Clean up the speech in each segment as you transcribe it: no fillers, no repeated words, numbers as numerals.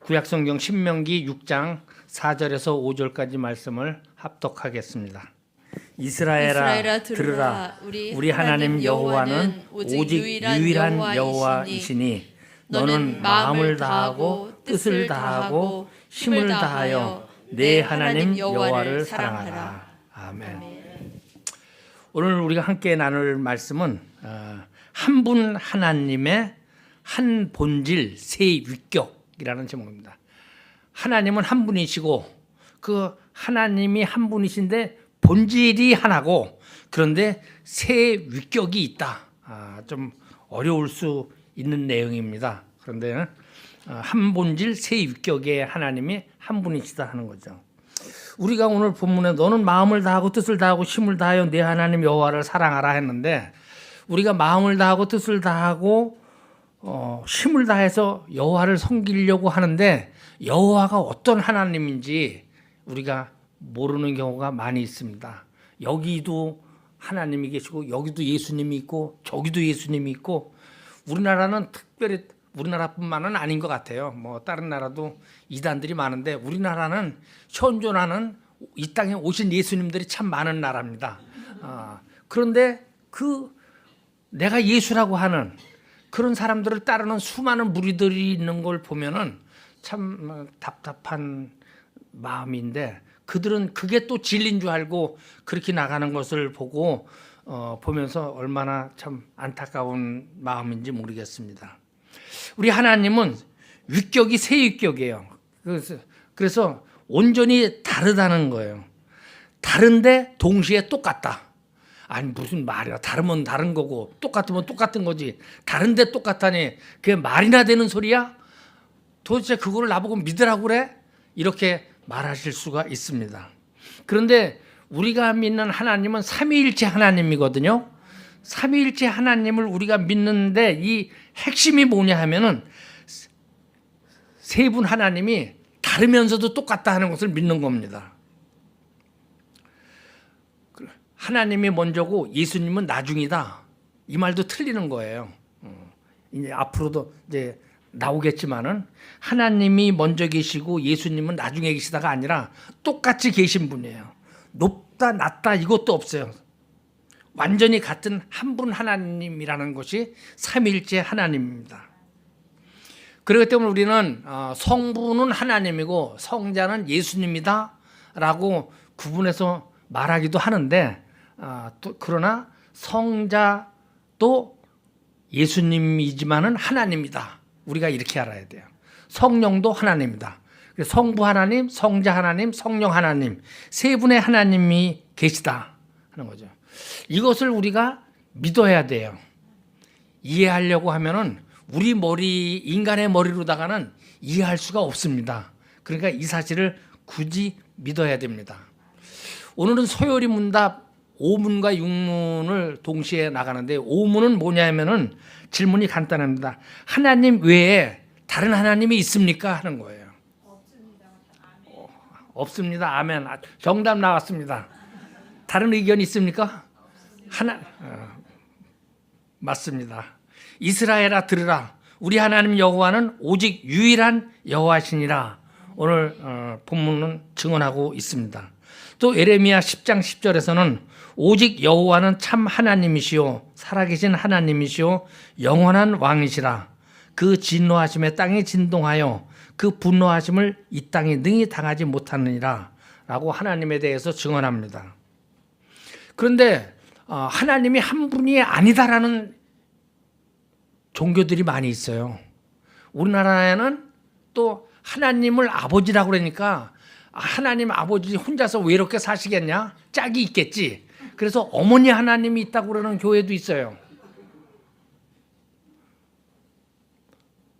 구약성경 신명기 6장 4절에서 5절까지 말씀을 합독하겠습니다. 이스라엘아 들으라. 우리 하나님 여호와는 오직 유일한 여호와이시니 너는 마음을 다하고 뜻을 다하고 힘을 다하여 내 하나님 여호와를 사랑하라. 아멘. 오늘 우리가 함께 나눌 말씀은 한 분 하나님의 한 본질 세 위격이라는 제목입니다. 하나님은 한 분이시고 그 하나님이 한 분이신데 본질이 하나고 그런데 세 위격이 있다. 좀 어려울 수 있는 내용입니다. 그런데 한 본질 세 위격의 하나님이 한 분이시다 하는 거죠. 우리가 오늘 본문에 너는 마음을 다하고 뜻을 다하고 힘을 다하여 내 하나님 여호와를 사랑하라 했는데 우리가 마음을 다하고 뜻을 다하고 힘을 다해서 여호와를 섬기려고 하는데 여호와가 어떤 하나님인지 우리가 모르는 경우가 많이 있습니다. 여기도 하나님이 계시고 여기도 예수님이 있고 저기도 예수님이 있고 우리나라는 특별히 우리나라뿐만은 아닌 것 같아요. 뭐 다른 나라도 이단들이 많은데 우리나라는 현존하는 이 땅에 오신 예수님들이 참 많은 나라입니다. 그런데 내가 예수라고 하는 그런 사람들을 따르는 수많은 무리들이 있는 걸 보면은 참 답답한 마음인데 그들은 그게 또 진리인 줄 알고 그렇게 나가는 것을 보고 보면서 얼마나 참 안타까운 마음인지 모르겠습니다. 우리 하나님은 위격이 세 위격이에요. 그래서 온전히 다르다는 거예요. 다른데 동시에 똑같다. 아니 무슨 말이야. 다르면 다른 거고 똑같으면 똑같은 거지. 다른데 똑같다니 그게 말이나 되는 소리야? 도대체 그거를 나보고 믿으라고 그래? 이렇게 말하실 수가 있습니다. 그런데 우리가 믿는 하나님은 삼위일체 하나님이거든요. 삼위일체 하나님을 우리가 믿는데 이 핵심이 뭐냐 하면은 세 분 하나님이 다르면서도 똑같다 하는 것을 믿는 겁니다. 하나님이 먼저고 예수님은 나중이다. 이 말도 틀리는 거예요. 이제 앞으로도 이제 나오겠지만은 하나님이 먼저 계시고 예수님은 나중에 계시다가 아니라 똑같이 계신 분이에요. 높다 낮다 이것도 없어요. 완전히 같은 한 분 하나님이라는 것이 삼위일체 하나님입니다. 그렇기 때문에 우리는 성부는 하나님이고 성자는 예수님이다 라고 구분해서 말하기도 하는데 그러나 성자도 예수님이지만은 하나님이다. 우리가 이렇게 알아야 돼요. 성령도 하나님이다. 성부 하나님, 성자 하나님, 성령 하나님 세 분의 하나님이 계시다 하는 거죠. 이것을 우리가 믿어야 돼요. 이해하려고 하면은 우리 머리, 인간의 머리로다가는 이해할 수가 없습니다. 그러니까 이 사실을 굳이 믿어야 됩니다. 오늘은 소요리 문답 5문과 6문을 동시에 나가는데 5문은 뭐냐면은 질문이 간단합니다. 하나님 외에 다른 하나님이 있습니까? 하는 거예요. 없습니다. 아멘. 정답 나왔습니다. 다른 의견 있습니까? 맞습니다. 이스라엘아 들으라. 우리 하나님 여호와는 오직 유일한 여호와시니라. 오늘 본문은 증언하고 있습니다. 또 에레미야 10장 10절에서는 오직 여호와는 참 하나님이시오 살아계신 하나님이시오 영원한 왕이시라. 그 진노하심에 땅이 진동하여 그 분노하심을 이 땅이 능히 당하지 못하느니라 라고 하나님에 대해서 증언합니다. 그런데 하나님이 한 분이 아니다라는 종교들이 많이 있어요. 우리나라에는 또 하나님을 아버지라고 그러니까 하나님 아버지 혼자서 외롭게 사시겠냐? 짝이 있겠지. 그래서 어머니 하나님이 있다고 그러는 교회도 있어요.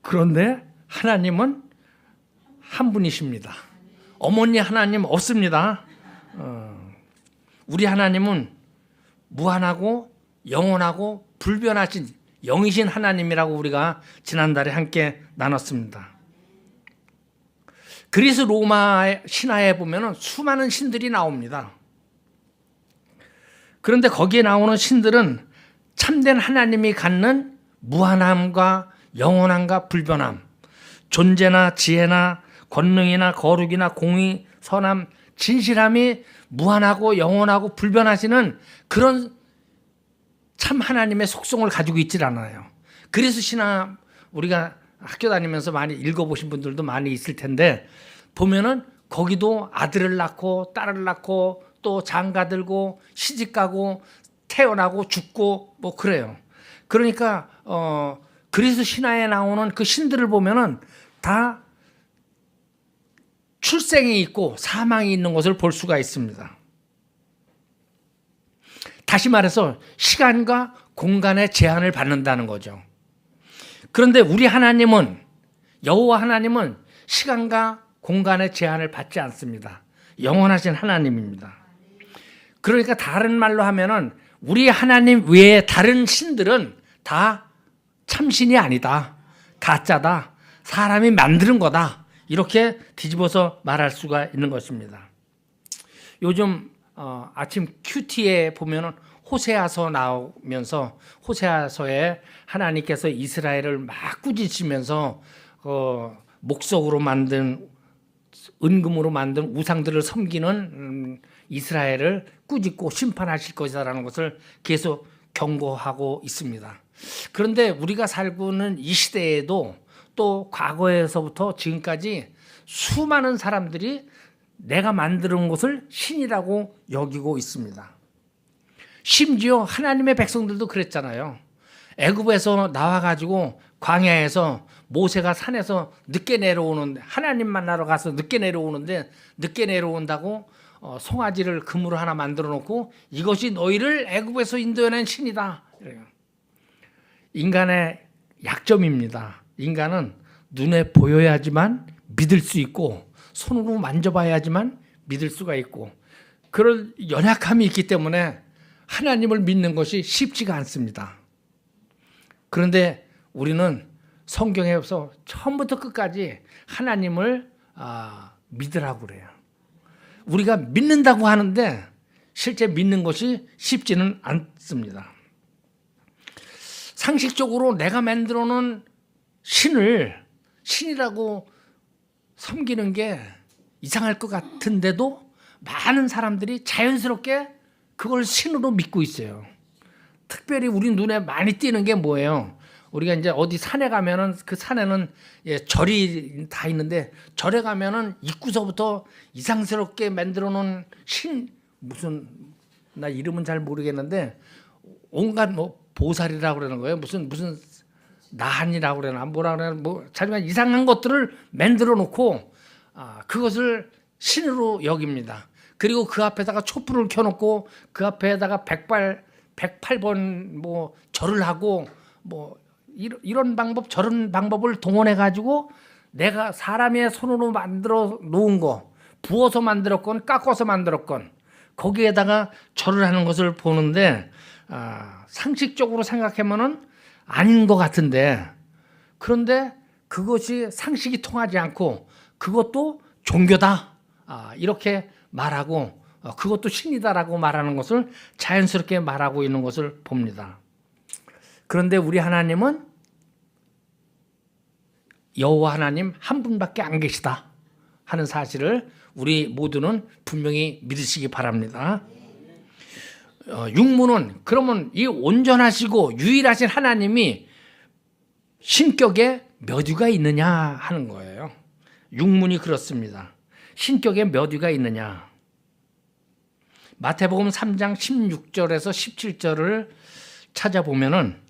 그런데 하나님은 한 분이십니다. 어머니 하나님 없습니다. 우리 하나님은 무한하고 영원하고 불변하신 영이신 하나님이라고 우리가 지난달에 함께 나눴습니다. 그리스 로마 신화에 보면 수많은 신들이 나옵니다. 그런데 거기에 나오는 신들은 참된 하나님이 갖는 무한함과 영원함과 불변함, 존재나 지혜나 권능이나 거룩이나 공의, 선함, 진실함이 무한하고 영원하고 불변하시는 그런 참 하나님의 속성을 가지고 있질 않아요. 그래서 신앙 우리가 학교 다니면서 많이 읽어보신 분들도 많이 있을 텐데 보면은 거기도 아들을 낳고 딸을 낳고 또 장가 들고 시집가고 태어나고 죽고 뭐 그래요. 그러니까 그래서 신화에 나오는 그 신들을 보면은 다 출생이 있고 사망이 있는 것을 볼 수가 있습니다. 다시 말해서 시간과 공간의 제한을 받는다는 거죠. 그런데 우리 하나님은, 여호와 하나님은 시간과 공간의 제한을 받지 않습니다. 영원하신 하나님입니다. 그러니까 다른 말로 하면은 우리 하나님 외에 다른 신들은 다 참신이 아니다, 가짜다, 사람이 만드는 거다, 이렇게 뒤집어서 말할 수가 있는 것입니다. 요즘 아침 큐티에 보면은 호세아서 나오면서 호세아서에 하나님께서 이스라엘을 막 꾸짖으면서 목석으로 만든 은금으로 만든 우상들을 섬기는 이스라엘을 꾸짖고 심판하실 것이다라는 것을 계속 경고하고 있습니다. 그런데 우리가 살고 있는 이 시대에도 또 과거에서부터 지금까지 수많은 사람들이 내가 만드는 것을 신이라고 여기고 있습니다. 심지어 하나님의 백성들도 그랬잖아요. 애굽에서 나와가지고 광야에서 모세가 산에서 늦게 내려오는데, 하나님 만나러 가서 늦게 내려오는데, 늦게 내려온다고 송아지를 금으로 하나 만들어 놓고 이것이 너희를 애굽에서 인도해낸 신이다. 인간의 약점입니다. 인간은 눈에 보여야지만 믿을 수 있고 손으로 만져봐야지만 믿을 수가 있고 그런 연약함이 있기 때문에 하나님을 믿는 것이 쉽지가 않습니다. 그런데 우리는 성경에서 처음부터 끝까지 하나님을 믿으라고 그래요. 우리가 믿는다고 하는데 실제 믿는 것이 쉽지는 않습니다. 상식적으로 내가 만들어 놓은 신이라고 섬기는 게 이상할 것 같은데도 많은 사람들이 자연스럽게 그걸 신으로 믿고 있어요. 특별히 우리 눈에 많이 띄는 게 뭐예요? 우리가 이제 어디 산에 가면은 그 산에는 절이 다 있는데 절에 가면은 입구서부터 이상스럽게 만들어 놓은 무슨 나 이름은 잘 모르겠는데 온갖 뭐 보살이라고 그러는 거예요. 무슨 나한이라고 그러나 뭐라 그러나 뭐 자기가 이상한 것들을 만들어 놓고 그것을 신으로 여깁니다. 그리고 그 앞에다가 촛불을 켜놓고 그 앞에다가 108번 뭐 절을 하고 뭐 이런 방법 저런 방법을 동원해 가지고 내가 사람의 손으로 만들어 놓은 거 부어서 만들었건 깎아서 만들었건 거기에다가 절을 하는 것을 보는데 상식적으로 생각하면은 아닌 것 같은데 그런데 그것이 상식이 통하지 않고 그것도 종교다 이렇게 말하고 그것도 신이다라고 말하는 것을 자연스럽게 말하고 있는 것을 봅니다. 그런데 우리 하나님은 여호와 하나님 한 분밖에 안 계시다 하는 사실을 우리 모두는 분명히 믿으시기 바랍니다. 육문은 그러면 이 온전하시고 유일하신 하나님이 신격에 몇 위가 있느냐 하는 거예요. 육문이 그렇습니다. 신격에 몇 위가 있느냐. 마태복음 3장 16절에서 17절을 찾아보면은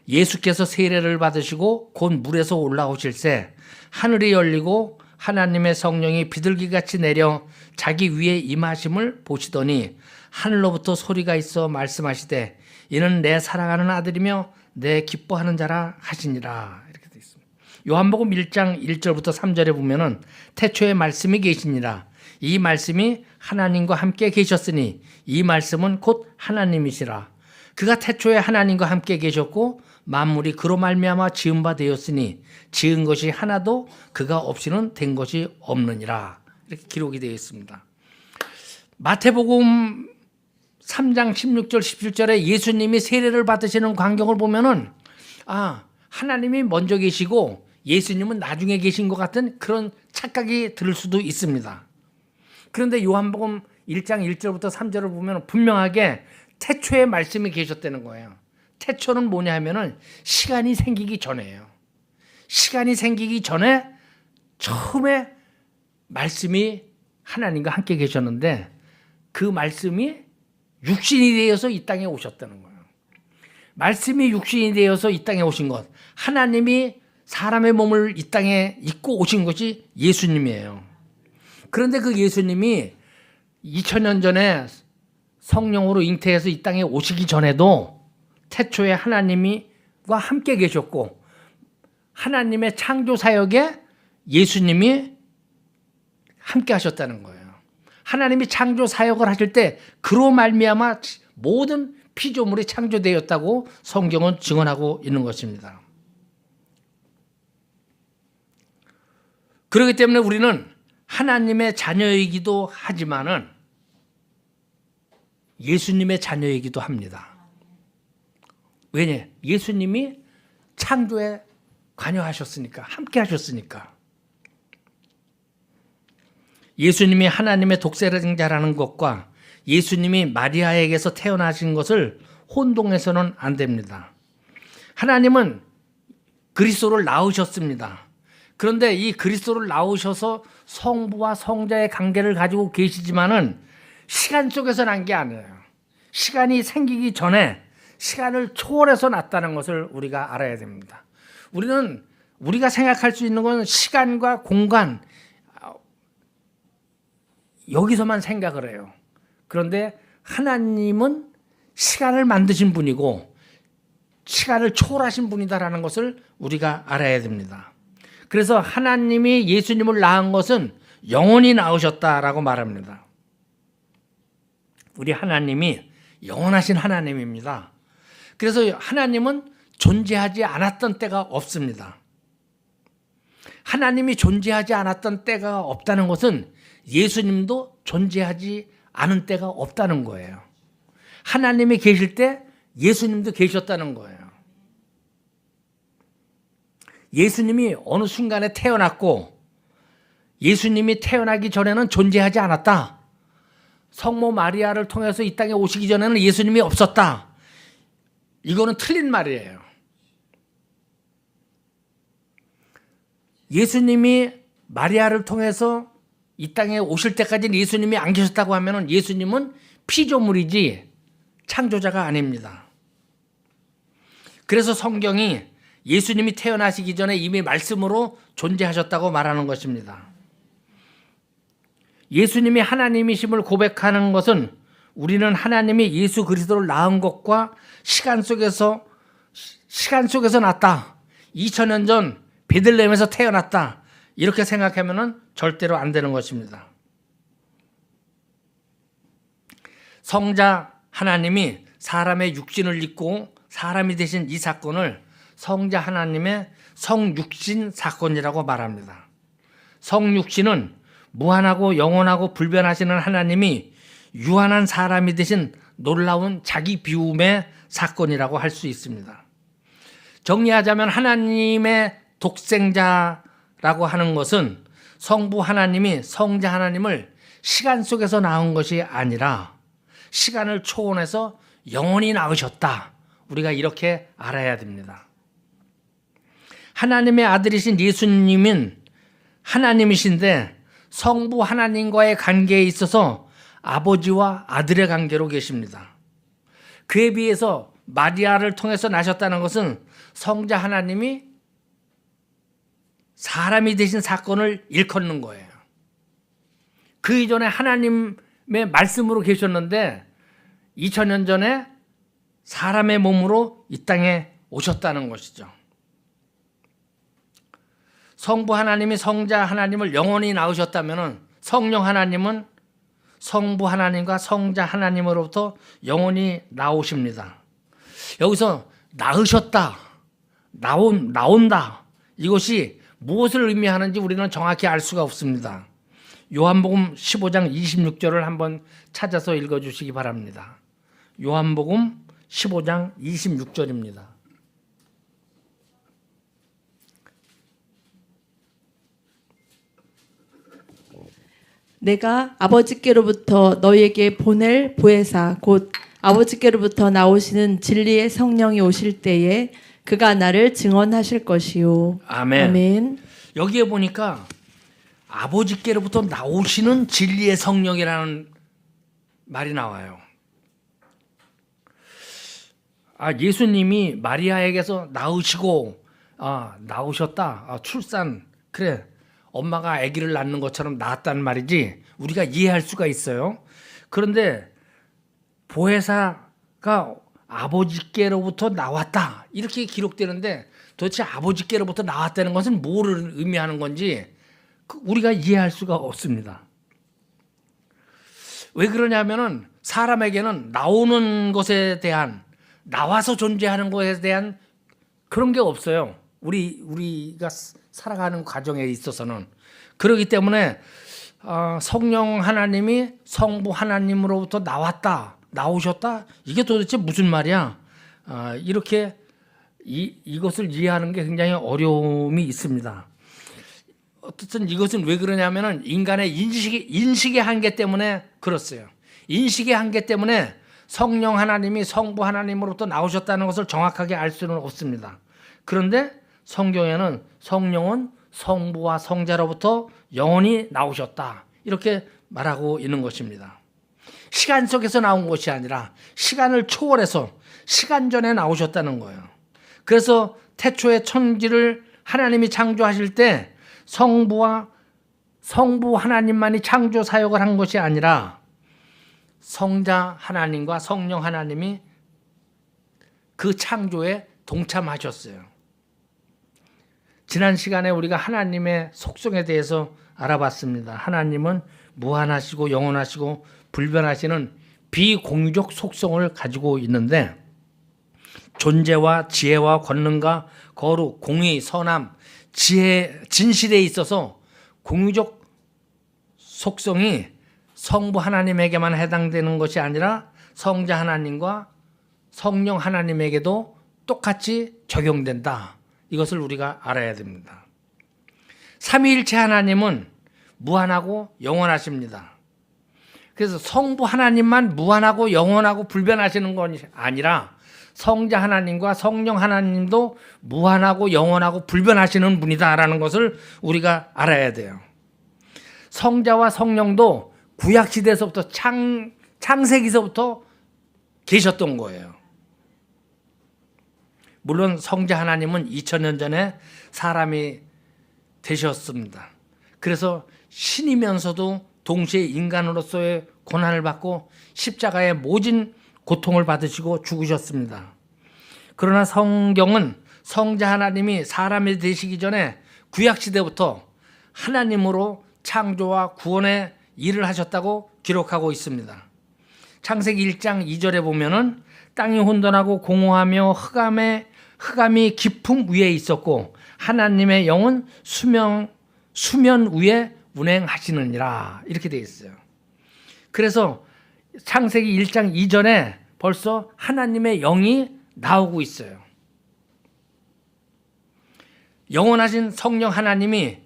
예수께서 세례를 받으시고 곧 물에서 올라오실새 하늘이 열리고 하나님의 성령이 비둘기같이 내려 자기 위에 임하심을 보시더니 하늘로부터 소리가 있어 말씀하시되 이는 내 사랑하는 아들이며 내 기뻐하는 자라 하시니라. 이렇게 되어 있습니다. 요한복음 1장 1절부터 3절에 보면은 태초에 말씀이 계시니라. 이 말씀이 하나님과 함께 계셨으니 이 말씀은 곧 하나님이시라. 그가 태초에 하나님과 함께 계셨고 만물이 그로 말미암아 지은 바 되었으니 지은 것이 하나도 그가 없이는 된 것이 없느니라. 이렇게 기록이 되어 있습니다. 마태복음 3장 16절 17절에 예수님이 세례를 받으시는 광경을 보면은 하나님이 먼저 계시고 예수님은 나중에 계신 것 같은 그런 착각이 들 수도 있습니다. 그런데 요한복음 1장 1절부터 3절을 보면 분명하게 태초에 말씀이 계셨다는 거예요. 태초는 뭐냐 하면은 시간이 생기기 전에예요. 시간이 생기기 전에 처음에 말씀이 하나님과 함께 계셨는데 그 말씀이 육신이 되어서 이 땅에 오셨다는 거예요. 말씀이 육신이 되어서 이 땅에 오신 것, 하나님이 사람의 몸을 이 땅에 입고 오신 것이 예수님이에요. 그런데 그 예수님이 2000년 전에 성령으로 잉태해서 이 땅에 오시기 전에도 태초에 하나님과 함께 계셨고 하나님의 창조 사역에 예수님이 함께 하셨다는 거예요. 하나님이 창조 사역을 하실 때 그로 말미암아 모든 피조물이 창조되었다고 성경은 증언하고 있는 것입니다. 그렇기 때문에 우리는 하나님의 자녀이기도 하지만은 예수님의 자녀이기도 합니다. 왜냐? 예수님이 창조에 관여하셨으니까, 함께 하셨으니까. 예수님이 하나님의 독생자라는 것과 예수님이 마리아에게서 태어나신 것을 혼동해서는 안 됩니다. 하나님은 그리스도를 낳으셨습니다. 그런데 이 그리스도를 낳으셔서 성부와 성자의 관계를 가지고 계시지만은 시간 속에서 난 게 아니에요. 시간이 생기기 전에 시간을 초월해서 났다는 것을 우리가 알아야 됩니다. 우리가 생각할 수 있는 건 시간과 공간, 여기서만 생각을 해요. 그런데 하나님은 시간을 만드신 분이고 시간을 초월하신 분이다라는 것을 우리가 알아야 됩니다. 그래서 하나님이 예수님을 낳은 것은 영원히 낳으셨다라고 말합니다. 우리 하나님이 영원하신 하나님입니다. 그래서 하나님은 존재하지 않았던 때가 없습니다. 하나님이 존재하지 않았던 때가 없다는 것은 예수님도 존재하지 않은 때가 없다는 거예요. 하나님이 계실 때 예수님도 계셨다는 거예요. 예수님이 어느 순간에 태어났고 예수님이 태어나기 전에는 존재하지 않았다. 성모 마리아를 통해서 이 땅에 오시기 전에는 예수님이 없었다. 이거는 틀린 말이에요. 예수님이 마리아를 통해서 이 땅에 오실 때까지는 예수님이 안 계셨다고 하면 예수님은 피조물이지 창조자가 아닙니다. 그래서 성경이 예수님이 태어나시기 전에 이미 말씀으로 존재하셨다고 말하는 것입니다. 예수님이 하나님이심을 고백하는 것은 우리는 하나님이 예수 그리스도를 낳은 것과 시간 속에서 났다. 2000년 전 베들레헴에서 태어났다. 이렇게 생각하면 절대로 안 되는 것입니다. 성자 하나님이 사람의 육신을 입고 사람이 되신 이 사건을 성자 하나님의 성육신 사건이라고 말합니다. 성육신은 무한하고 영원하고 불변하시는 하나님이 유한한 사람이 되신 놀라운 자기 비움의 사건이라고 할 수 있습니다. 정리하자면 하나님의 독생자라고 하는 것은 성부 하나님이 성자 하나님을 시간 속에서 낳은 것이 아니라 시간을 초월해서 영원히 낳으셨다. 우리가 이렇게 알아야 됩니다. 하나님의 아들이신 예수님은 하나님이신데 성부 하나님과의 관계에 있어서 아버지와 아들의 관계로 계십니다. 그에 비해서 마리아를 통해서 나셨다는 것은 성자 하나님이 사람이 되신 사건을 일컫는 거예요. 그 이전에 하나님의 말씀으로 계셨는데 2000년 전에 사람의 몸으로 이 땅에 오셨다는 것이죠. 성부 하나님이 성자 하나님을 영원히 낳으셨다면 성령 하나님은 성부 하나님과 성자 하나님으로부터 영원히 나오십니다. 여기서 낳으셨다, 나온다, 이것이 무엇을 의미하는지 우리는 정확히 알 수가 없습니다. 요한복음 15장 26절을 한번 찾아서 읽어주시기 바랍니다. 요한복음 15장 26절입니다. 내가 아버지께로부터 너희에게 보낼 보혜사 곧 아버지께로부터 나오시는 진리의 성령이 오실 때에 그가 나를 증언하실 것이요. 아멘. 아멘. 여기에 보니까 아버지께로부터 나오시는 진리의 성령이라는 말이 나와요. 예수님이 마리아에게서 낳으시고 나오셨다. 출산 그래 엄마가 아기를 낳는 것처럼 낳았다는 말이지 우리가 이해할 수가 있어요. 그런데 보혜사가 아버지께로부터 나왔다 이렇게 기록되는데 도대체 아버지께로부터 나왔다는 것은 뭐를 의미하는 건지 우리가 이해할 수가 없습니다. 왜 그러냐면은 사람에게는 나오는 것에 대한 나와서 존재하는 것에 대한 그런 게 없어요. 우리가 살아가는 과정에 있어서는. 그렇기 때문에 성령 하나님이 성부 하나님으로부터 나오셨다? 이게 도대체 무슨 말이야? 이렇게 이것을 이해하는 게 굉장히 어려움이 있습니다. 어쨌든 이것은 왜 그러냐면은 인간의 인식의 한계 때문에 그렇어요. 인식의 한계 때문에 성령 하나님이 성부 하나님으로부터 나오셨다는 것을 정확하게 알 수는 없습니다. 그런데 성경에는 성령은 성부와 성자로부터 영원히 나오셨다 이렇게 말하고 있는 것입니다. 시간 속에서 나온 것이 아니라 시간을 초월해서 시간 전에 나오셨다는 거예요. 그래서 태초에 천지를 하나님이 창조하실 때 성부 하나님만이 창조 사역을 한 것이 아니라 성자 하나님과 성령 하나님이 그 창조에 동참하셨어요. 지난 시간에 우리가 하나님의 속성에 대해서 알아봤습니다. 하나님은 무한하시고 영원하시고 불변하시는 비공유적 속성을 가지고 있는데 존재와 지혜와 권능과 거룩, 공의, 선함, 지혜, 진실에 있어서 공유적 속성이 성부 하나님에게만 해당되는 것이 아니라 성자 하나님과 성령 하나님에게도 똑같이 적용된다. 이것을 우리가 알아야 됩니다. 삼위일체 하나님은 무한하고 영원하십니다. 그래서 성부 하나님만 무한하고 영원하고 불변하시는 것이 아니라 성자 하나님과 성령 하나님도 무한하고 영원하고 불변하시는 분이다라는 것을 우리가 알아야 돼요. 성자와 성령도 구약시대에서부터 창세기서부터 계셨던 거예요. 물론 성자 하나님은 2000년 전에 사람이 되셨습니다. 그래서 신이면서도 동시에 인간으로서의 고난을 받고 십자가의 모진 고통을 받으시고 죽으셨습니다. 그러나 성경은 성자 하나님이 사람이 되시기 전에 구약시대부터 하나님으로 창조와 구원의 일을 하셨다고 기록하고 있습니다. 창세기 1장 2절에 보면은 땅이 혼돈하고 공허하며 흑암이 깊음 위에 있었고 하나님의 영은 수면 위에 운행하시느니라 이렇게 되어 있어요. 그래서 창세기 1장 이전에 벌써 하나님의 영이 나오고 있어요. 영원하신 성령 하나님이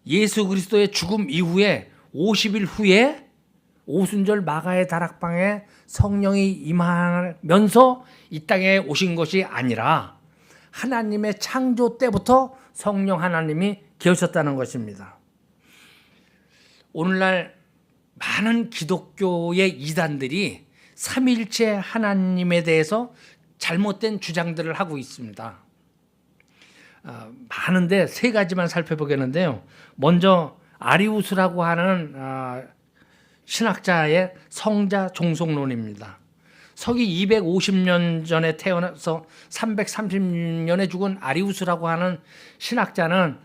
예수 그리스도의 죽음 이후에 50일 후에 오순절 마가의 다락방에 성령이 임하면서 이 땅에 오신 것이 아니라 하나님의 창조 때부터 성령 하나님이 계셨다는 것입니다. 오늘날 많은 기독교의 이단들이 삼위일체 하나님에 대해서 잘못된 주장들을 하고 있습니다. 많은데 세 가지만 살펴보겠는데요. 먼저 아리우스라고 하는 신학자의 성자 종속론입니다. 서기 250년 전에 태어나서 330년에 죽은 아리우스라고 하는 신학자는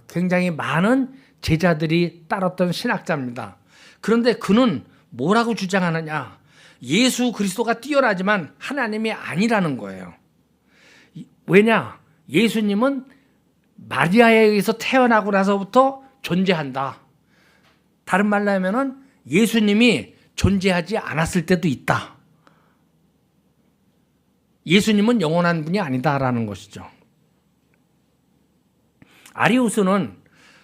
굉장히 많은 제자들이 따랐던 신학자입니다. 그런데 그는 뭐라고 주장하느냐? 예수 그리스도가 뛰어나지만 하나님이 아니라는 거예요. 왜냐? 예수님은 마리아에 의해서 태어나고 나서부터 존재한다. 다른 말로 하면은 예수님이 존재하지 않았을 때도 있다. 예수님은 영원한 분이 아니다라는 것이죠. 아리우스는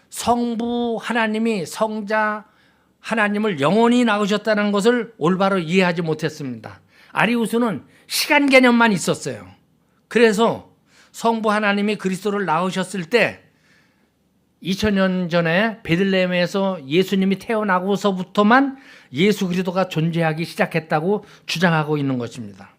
성부 하나님이 성자 하나님을 영원히 낳으셨다는 것을 올바로 이해하지 못했습니다. 아리우스는 시간 개념만 있었어요. 그래서 성부 하나님이 그리스도를 낳으셨을 때 2000년 전에 베들레헴에서 예수님이 태어나고서부터만 예수 그리스도가 존재하기 시작했다고 주장하고 있는 것입니다.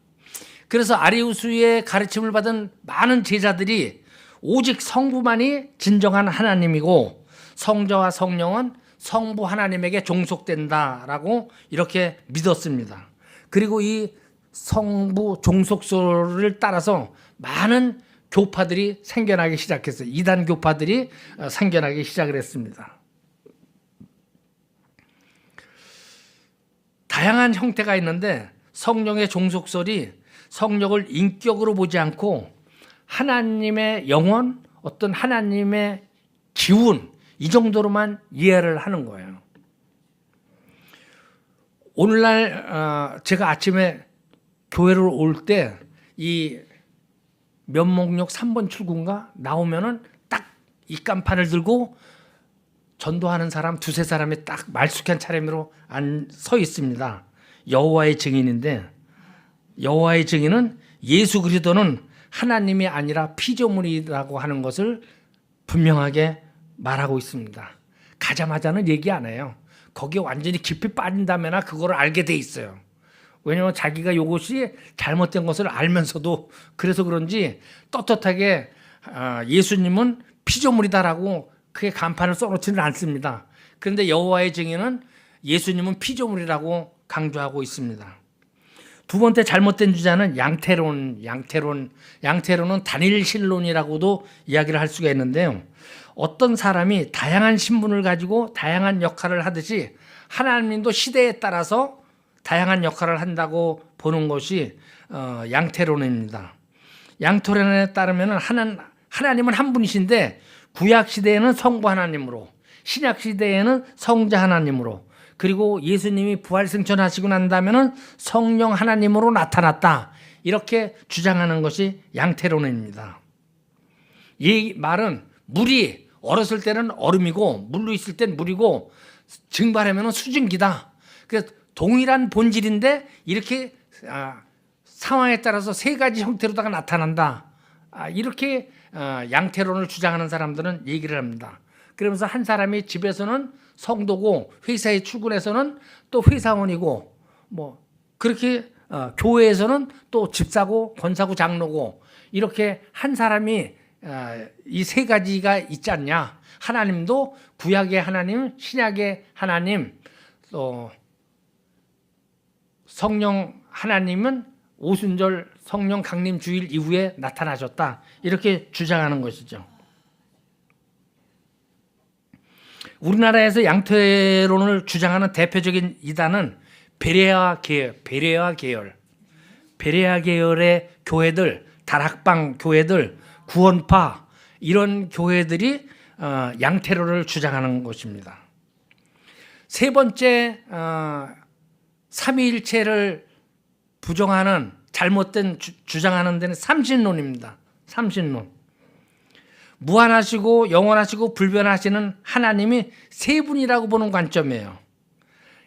그래서 아리우스의 가르침을 받은 많은 제자들이 오직 성부만이 진정한 하나님이고 성자와 성령은 성부 하나님에게 종속된다라고 이렇게 믿었습니다. 그리고 이 성부 종속설을 따라서 많은 교파들이 생겨나기 시작했어요. 이단 교파들이 생겨나기 시작을 했습니다. 다양한 형태가 있는데 성령의 종속설이 성령을 인격으로 보지 않고 하나님의 영혼, 어떤 하나님의 기운 이 정도로만 이해를 하는 거예요. 오늘날 제가 아침에 교회를 올 때 이 면목역 3번 출구인가 나오면은 딱 이 깜판을 들고 전도하는 사람 두세 사람이 딱 말쑥한 차림으로 서 있습니다. 여호와의 증인인데 여호와의 증인은 예수 그리스도는 하나님이 아니라 피조물이라고 하는 것을 분명하게 말하고 있습니다. 가자마자는 얘기 안 해요. 거기에 완전히 깊이 빠진다면 그걸 알게 돼 있어요. 왜냐하면 자기가 이것이 잘못된 것을 알면서도 그래서 그런지 떳떳하게 예수님은 피조물이다라고 크게 간판을 써놓지는 않습니다. 그런데 여호와의 증인은 예수님은 피조물이라고 강조하고 있습니다. 두 번째 잘못된 주자는 양태론은 단일신론이라고도 이야기를 할 수가 있는데요. 어떤 사람이 다양한 신분을 가지고 다양한 역할을 하듯이 하나님도 시대에 따라서 다양한 역할을 한다고 보는 것이 양태론입니다. 양태론에 따르면 하나님은 한 분이신데 구약 시대에는 성부 하나님으로, 신약 시대에는 성자 하나님으로, 그리고 예수님이 부활승천하시고 난다면은 성령 하나님으로 나타났다. 이렇게 주장하는 것이 양태론입니다. 이 말은 물이 얼었을 때는 얼음이고 물로 있을 땐 물이고 증발하면 수증기다. 그래서 동일한 본질인데 이렇게 상황에 따라서 세 가지 형태로다가 나타난다. 이렇게 양태론을 주장하는 사람들은 얘기를 합니다. 그러면서 한 사람이 집에서는 성도고 회사에 출근해서는 또 회사원이고 뭐 그렇게 교회에서는 또 집사고 권사고 장로고 이렇게 한 사람이 이 세 가지가 있지 않냐. 하나님도 구약의 하나님, 신약의 하나님, 또 성령 하나님은 오순절 성령 강림 주일 이후에 나타나셨다. 이렇게 주장하는 것이죠. 우리나라에서 양태론을 주장하는 대표적인 이단은 베레아 계열의 교회들, 다락방 교회들, 구원파 이런 교회들이 양태론을 주장하는 것입니다. 세 번째 삼위일체를 부정하는 잘못된 주장하는 데는 삼신론입니다. 삼신론. 무한하시고 영원하시고 불변하시는 하나님이 세 분이라고 보는 관점이에요.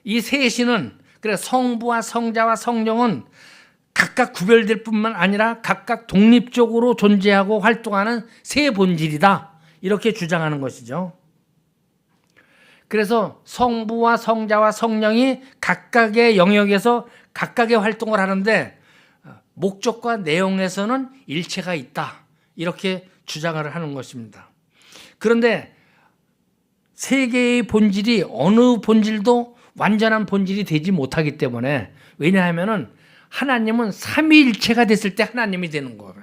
이 셋이는 그래 성부와 성자와 성령은 각각 구별될 뿐만 아니라 각각 독립적으로 존재하고 활동하는 세 본질이다. 이렇게 주장하는 것이죠. 그래서 성부와 성자와 성령이 각각의 영역에서 각각의 활동을 하는데 목적과 내용에서는 일체가 있다. 이렇게 주장을 하는 것입니다. 그런데 세 개의 본질이 어느 본질도 완전한 본질이 되지 못하기 때문에 왜냐하면 하나님은 삼위일체가 됐을 때 하나님이 되는 거예요.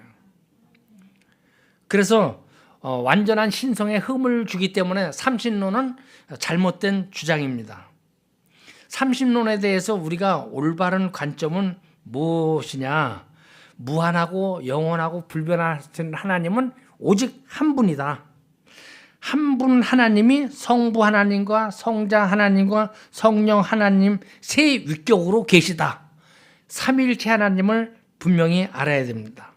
그래서 완전한 신성에 흠을 주기 때문에 삼신론은 잘못된 주장입니다. 삼신론에 대해서 우리가 올바른 관점은 무엇이냐? 무한하고 영원하고 불변하신 하나님은 오직 한 분이다. 한 분 하나님이 성부 하나님과 성자 하나님과 성령 하나님 세 위격으로 계시다. 삼위일체 하나님을 분명히 알아야 됩니다.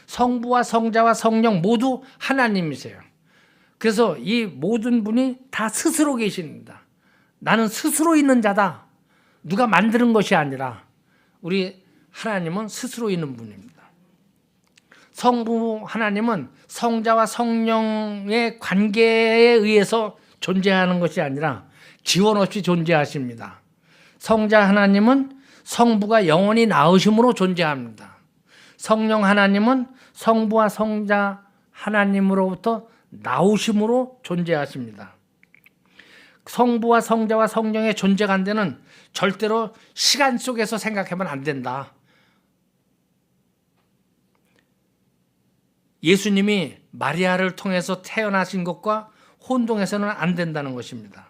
성부와 성자와 성령 모두 하나님이세요. 그래서 이 모든 분이 다 스스로 계십니다. 나는 스스로 있는 자다. 누가 만드는 것이 아니라 우리 하나님은 스스로 있는 분입니다. 성부 하나님은 성자와 성령의 관계에 의해서 존재하는 것이 아니라 지원 없이 존재하십니다. 성자 하나님은 성부가 영원히 낳으심으로 존재합니다. 성령 하나님은 성부와 성자 하나님으로부터 나오심으로 존재하십니다. 성부와 성자와 성령의 존재 관계는 절대로 시간 속에서 생각하면 안 된다. 예수님이 마리아를 통해서 태어나신 것과 혼동해서는 안 된다는 것입니다.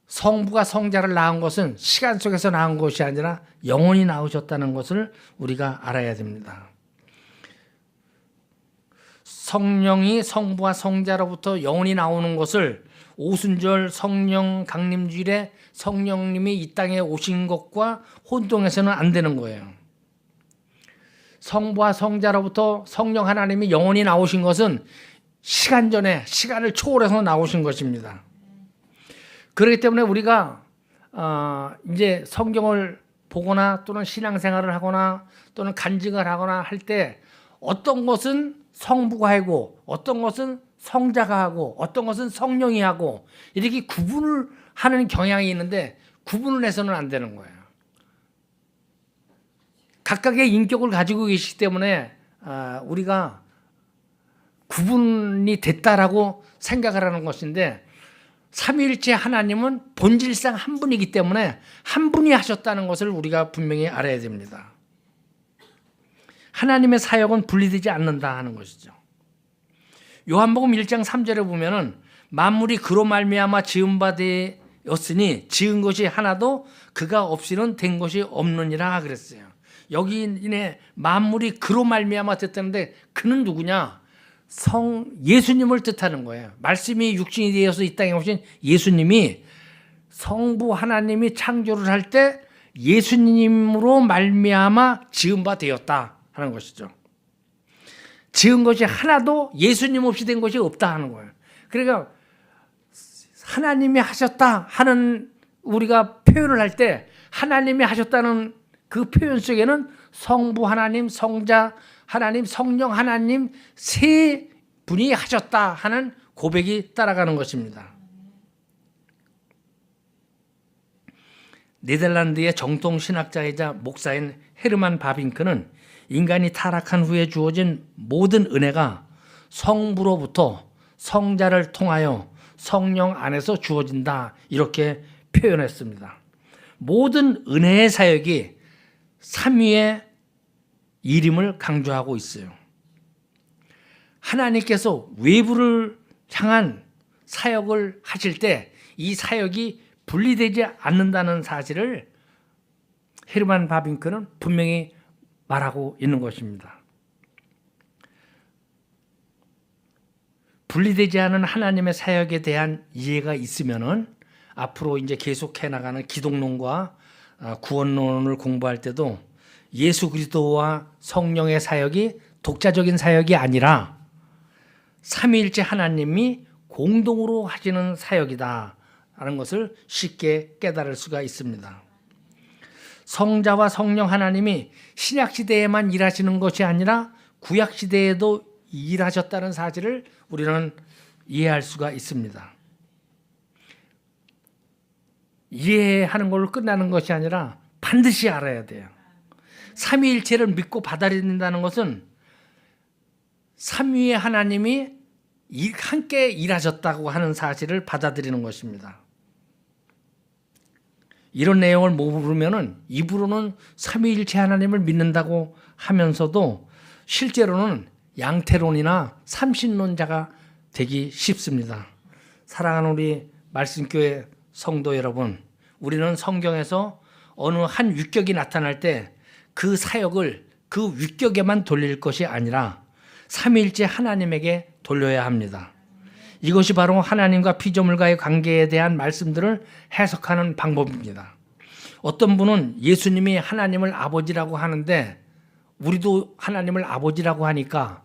성부가 성자를 낳은 것은 시간 속에서 낳은 것이 아니라 영원히 낳으셨다는 것을 우리가 알아야 됩니다. 성령이 성부와 성자로부터 영원히 나오는 것을 오순절 성령 강림주일에 성령님이 이 땅에 오신 것과 혼동해서는 안 되는 거예요. 성부와 성자로부터 성령 하나님이 영원히 나오신 것은 시간 전에 시간을 초월해서 나오신 것입니다. 그렇기 때문에 우리가 이제 성경을 보거나 또는 신앙생활을 하거나 또는 간증을 하거나 할 때 어떤 것은 성부가 하고 어떤 것은 성자가 하고 어떤 것은 성령이 하고 이렇게 구분을 하는 경향이 있는데 구분을 해서는 안 되는 거예요. 각각의 인격을 가지고 계시기 때문에 우리가 구분이 됐다라고 생각을 하는 것인데 삼위일체 하나님은 본질상 한 분이기 때문에 한 분이 하셨다는 것을 우리가 분명히 알아야 됩니다. 하나님의 사역은 분리되지 않는다 하는 것이죠. 요한복음 1장 3절에 보면은 만물이 그로 말미암아 지은 바 되었으니 지은 것이 하나도 그가 없이는 된 것이 없느니라 그랬어요. 여기에 만물이 그로 말미암아 됐다는데 그는 누구냐? 예수님을 뜻하는 거예요. 말씀이 육신이 되어서 이 땅에 오신 예수님이 성부 하나님이 창조를 할 때 예수님으로 말미암아 지은 바 되었다 하는 것이죠. 지은 것이 하나도 예수님 없이 된 것이 없다 하는 거예요. 그러니까 하나님이 하셨다 하는 우리가 표현을 할 때 하나님이 하셨다는 그 표현 속에는 성부 하나님, 성자 하나님, 성령 하나님 세 분이 하셨다 하는 고백이 따라가는 것입니다. 네덜란드의 정통 신학자이자 목사인 헤르만 바빙크는 인간이 타락한 후에 주어진 모든 은혜가 성부로부터 성자를 통하여 성령 안에서 주어진다 이렇게 표현했습니다. 모든 은혜의 사역이 삼위의 일임을 강조하고 있어요. 하나님께서 외부를 향한 사역을 하실 때 이 사역이 분리되지 않는다는 사실을 헤르만 바빙크는 분명히 말하고 있는 것입니다. 분리되지 않은 하나님의 사역에 대한 이해가 있으면은 앞으로 이제 계속해 나가는 기독론과 구원론을 공부할 때도 예수 그리스도와 성령의 사역이 독자적인 사역이 아니라 삼위일체 하나님이 공동으로 하시는 사역이다 라는 것을 쉽게 깨달을 수가 있습니다. 성자와 성령 하나님이 신약시대에만 일하시는 것이 아니라 구약시대에도 일하셨다는 사실을 우리는 이해할 수가 있습니다. 이해하는 걸로 끝나는 것이 아니라 반드시 알아야 돼요. 삼위일체를 믿고 받아들인다는 것은 삼위의 하나님이 함께 일하셨다고 하는 사실을 받아들이는 것입니다. 이런 내용을 모르면은 입으로는 삼위일체 하나님을 믿는다고 하면서도 실제로는 양태론이나 삼신론자가 되기 쉽습니다. 사랑하는 우리 말씀교회 성도 여러분, 우리는 성경에서 어느 한 위격이 나타날 때 그 사역을 그 위격에만 돌릴 것이 아니라 삼위일체 하나님에게 돌려야 합니다. 이것이 바로 하나님과 피조물과의 관계에 대한 말씀들을 해석하는 방법입니다. 어떤 분은 예수님이 하나님을 아버지라고 하는데 우리도 하나님을 아버지라고 하니까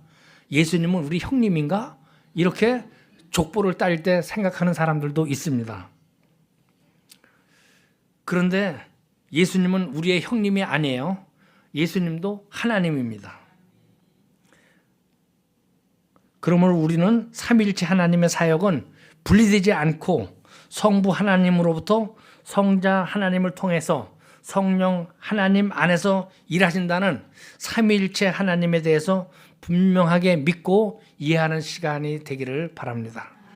예수님은 우리 형님인가? 이렇게 족보를 따질 때 생각하는 사람들도 있습니다. 그런데 예수님은 우리의 형님이 아니에요. 예수님도 하나님입니다. 그러므로 우리는 삼위일체 하나님의 사역은 분리되지 않고 성부 하나님으로부터 성자 하나님을 통해서 성령 하나님 안에서 일하신다는 삼위일체 하나님에 대해서 분명하게 믿고 이해하는 시간이 되기를 바랍니다.